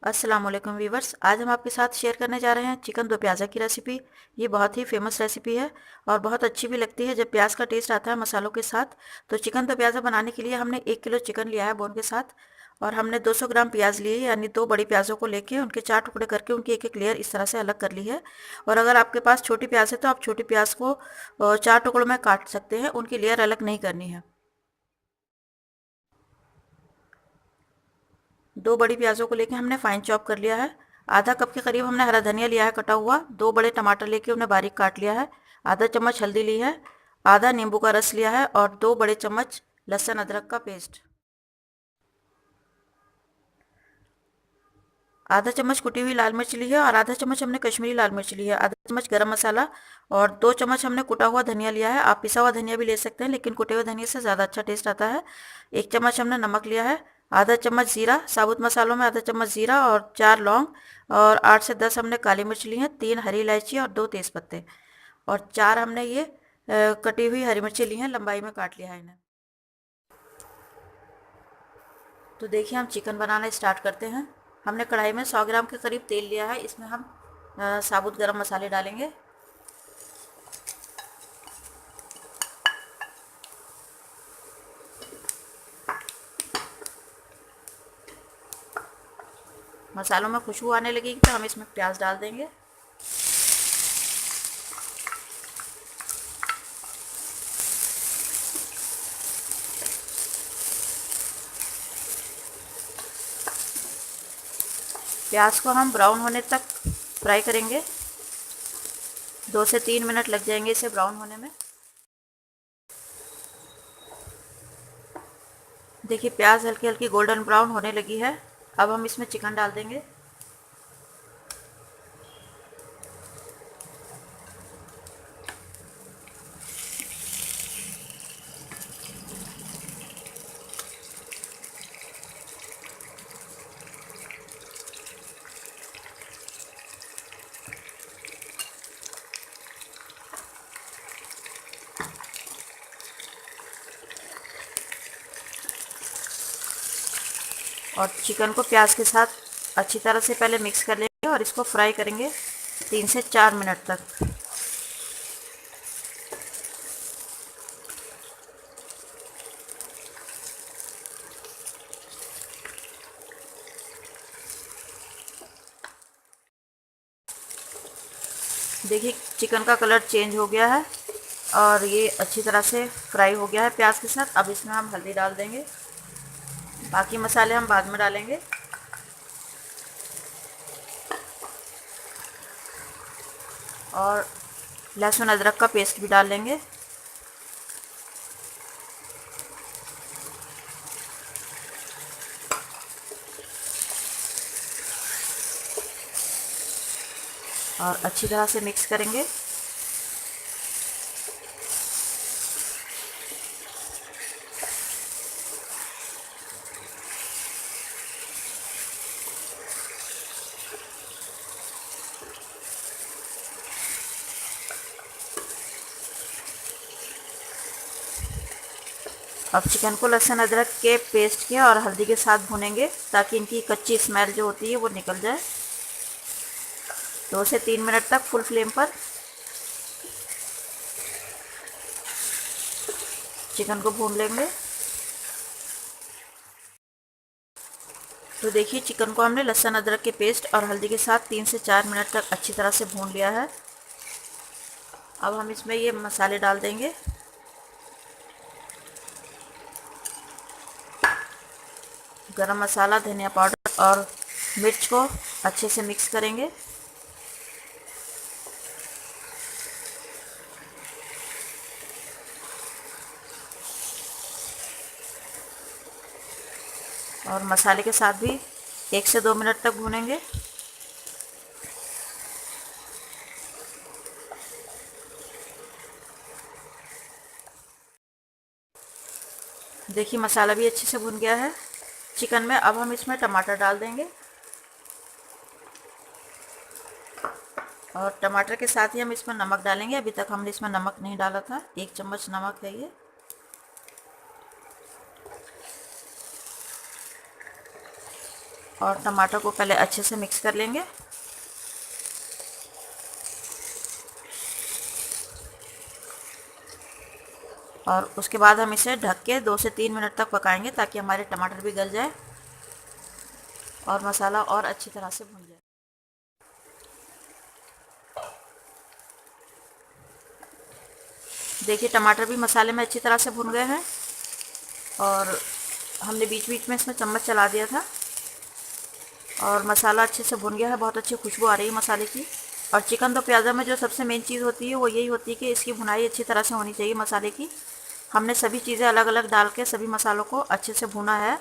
अस्सलाम वालेकुम वीवर्स। आज हम आपके साथ शेयर करने जा रहे हैं चिकन दो प्याज़ा की रेसिपी। ये बहुत ही फेमस रेसिपी है और बहुत अच्छी भी लगती है जब प्याज का टेस्ट आता है मसालों के साथ। तो चिकन दो प्याज़ा बनाने के लिए हमने 1 किलो चिकन लिया है बोन के साथ, और हमने 200 ग्राम प्याज लिए, यानी दो बड़ी प्याज़ों को लेके उनके 4 टुकड़े करके उनकी एक एक लेयर इस तरह से अलग कर ली है। और अगर आपके पास छोटी प्याज है तो आप छोटी प्याज को 4 टुकड़ों में काट सकते हैं, उनकी लेयर अलग नहीं करनी है। दो बड़ी प्याज़ों को लेके हमने फाइन चॉप कर लिया है। आधा कप के करीब हमने हरा धनिया लिया है कटा हुआ। दो बड़े टमाटर लेके उन्हें बारीक काट लिया है। आधा चम्मच हल्दी ली है। आधा नींबू का रस लिया है और 2 बड़े चम्मच लहसुन अदरक का पेस्ट। आधा चम्मच कुटी हुई लाल मिर्च ली है और आधा चम्मच हमने कश्मीरी लाल मिर्च ली है। आधा चम्मच गरम मसाला और 2 चम्मच हमने कुटा हुआ धनिया लिया है। आप पिसा हुआ धनिया भी ले सकते हैं, लेकिन कुटे हुए धनिया से ज़्यादा अच्छा टेस्ट आता है। 1 चम्मच हमने नमक लिया है। आधा चम्मच जीरा, साबुत मसालों में आधा चम्मच जीरा और 4 लौंग, और 8 से 10 हमने काली मिर्च ली हैं, 3 हरी इलायची और 2 तेज़पत्ते, और 4 हमने ये कटी हुई हरी मिर्ची ली हैं, लंबाई में काट लिया है इन्हें। तो देखिए हम चिकन बनाना स्टार्ट करते हैं। हमने कढ़ाई में 100 ग्राम के करीब तेल लिया है। इसमें हम साबुत गरम मसाले डालेंगे। मसालों में खुशबू आने लगेगी तो हम इसमें प्याज डाल देंगे। प्याज को हम ब्राउन होने तक फ्राई करेंगे। 2 से 3 मिनट लग जाएंगे इसे ब्राउन होने में। देखिए प्याज हल्की हल्की गोल्डन ब्राउन होने लगी है। अब हम इसमें चिकन डाल देंगे। और चिकन को प्याज के साथ अच्छी तरह से पहले मिक्स कर लेंगे और इसको फ्राई करेंगे 3 से 4 मिनट तक। देखिए चिकन का कलर चेंज हो गया है और ये अच्छी तरह से फ्राई हो गया है प्याज के साथ। अब इसमें हम हल्दी डाल देंगे। बाकी मसाले हम बाद में डालेंगे। और लहसुन अदरक का पेस्ट भी डाल लेंगे। और अच्छी तरह से मिक्स करेंगे। अब चिकन को लहसुन अदरक के पेस्ट के और हल्दी के साथ भूनेंगे ताकि इनकी कच्ची स्मेल जो होती है वो निकल जाए। 2 से 3 मिनट तक फुल फ्लेम पर चिकन को भून लेंगे। तो देखिए चिकन को हमने लहसुन अदरक के पेस्ट और हल्दी के साथ 3 से 4 मिनट तक अच्छी तरह से भून लिया है। अब हम इसमें ये मसाले डाल देंगे। गरम मसाला, धनिया पाउडर और मिर्च को अच्छे से मिक्स करेंगे। और मसाले के साथ भी 1 से 2 मिनट तक भूनेंगे। देखिए मसाला भी अच्छे से भुन गया है चिकन में। अब हम इसमें टमाटर डाल देंगे और टमाटर के साथ ही हम इसमें नमक डालेंगे। अभी तक हमने इसमें नमक नहीं डाला था। 1 चम्मच नमक है ये। और टमाटर को पहले अच्छे से मिक्स कर लेंगे। और उसके बाद हम इसे ढक के 2 से 3 मिनट तक पकाएंगे ताकि हमारे टमाटर भी गल जाए और मसाला और अच्छी तरह से भुन जाए। देखिए टमाटर भी मसाले में अच्छी तरह से भुन गए हैं और हमने बीच बीच में इसमें चम्मच चला दिया था और मसाला अच्छे से भुन गया है। बहुत अच्छी खुशबू आ रही है मसाले की। और चिकन दो प्याज़ा में जो सबसे मेन चीज़ होती है वो यही होती है कि इसकी भुनाई अच्छी तरह से होनी चाहिए मसाले की। हमने सभी चीज़ें अलग अलग डाल के सभी मसालों को अच्छे से भुना है।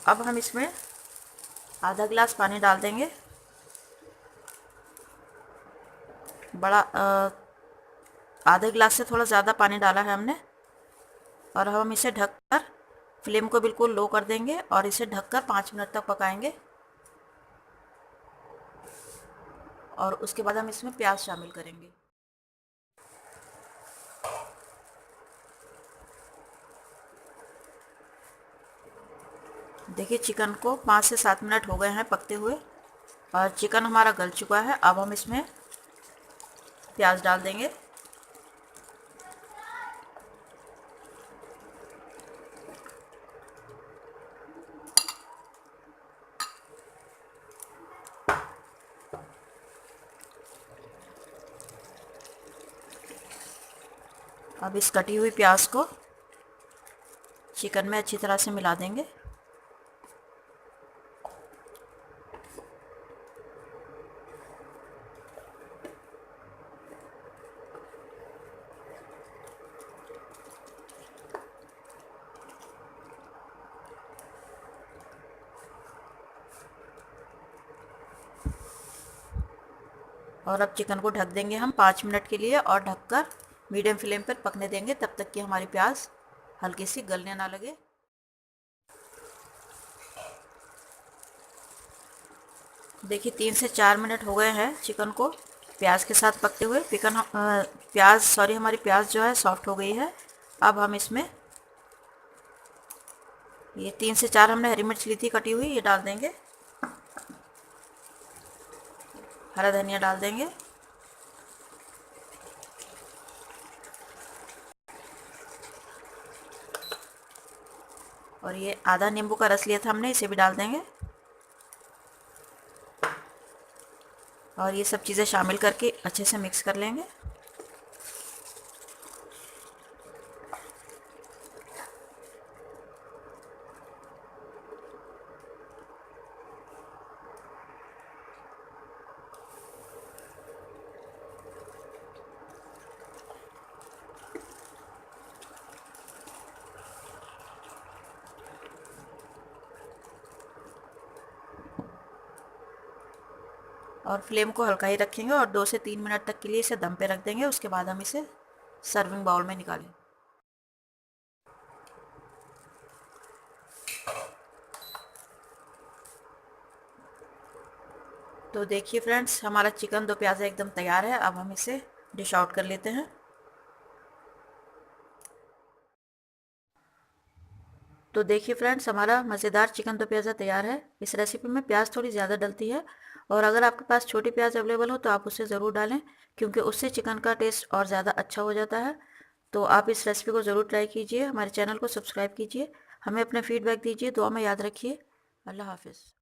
अब हम इसमें आधा गिलास पानी डाल देंगे। आधे गिलास से थोड़ा ज़्यादा पानी डाला है हमने। और हम इसे ढककर फ्लेम को बिल्कुल लो कर देंगे और इसे ढककर 5 मिनट तक पकाएंगे। और उसके बाद हम इसमें प्याज शामिल करेंगे। देखिए चिकन को 5 से 7 मिनट हो गए हैं पकते हुए और चिकन हमारा गल चुका है। अब हम इसमें प्याज डाल देंगे। अब इस कटी हुई प्याज को चिकन में अच्छी तरह से मिला देंगे। और अब चिकन को ढक देंगे हम 5 मिनट के लिए और ढककर मीडियम फ्लेम पर पकने देंगे तब तक कि हमारी प्याज हल्की सी गलने ना लगे। देखिए 3 से 4 मिनट हो गए हैं चिकन को प्याज के साथ पकते हुए। हमारी प्याज जो है सॉफ्ट हो गई है। अब हम इसमें ये 3 से 4 हमने हरी मिर्च ली थी कटी हुई, ये डाल देंगे। हरा धनिया डाल देंगे। और ये आधा नींबू का रस लिया था हमने, इसे भी डाल देंगे। और ये सब चीज़ें शामिल करके अच्छे से मिक्स कर लेंगे। और फ्लेम को हल्का ही रखेंगे और 2 से 3 मिनट तक के लिए इसे दम पे रख देंगे। उसके बाद हम इसे सर्विंग बाउल में निकालें। तो देखिए फ्रेंड्स हमारा चिकन दो प्याज़ा एकदम तैयार है। अब हम इसे डिश आउट कर लेते हैं। तो देखिए फ्रेंड्स हमारा मज़ेदार चिकन दो प्याज़ा तैयार है। इस रेसिपी में प्याज थोड़ी ज़्यादा डलती है और अगर आपके पास छोटी प्याज अवेलेबल हो तो आप उसे ज़रूर डालें क्योंकि उससे चिकन का टेस्ट और ज़्यादा अच्छा हो जाता है। तो आप इस रेसिपी को ज़रूर ट्राई कीजिए। हमारे चैनल को सब्सक्राइब कीजिए। हमें अपने फीडबैक दीजिए। दुआ में याद रखिए। अल्लाह हाफिज़।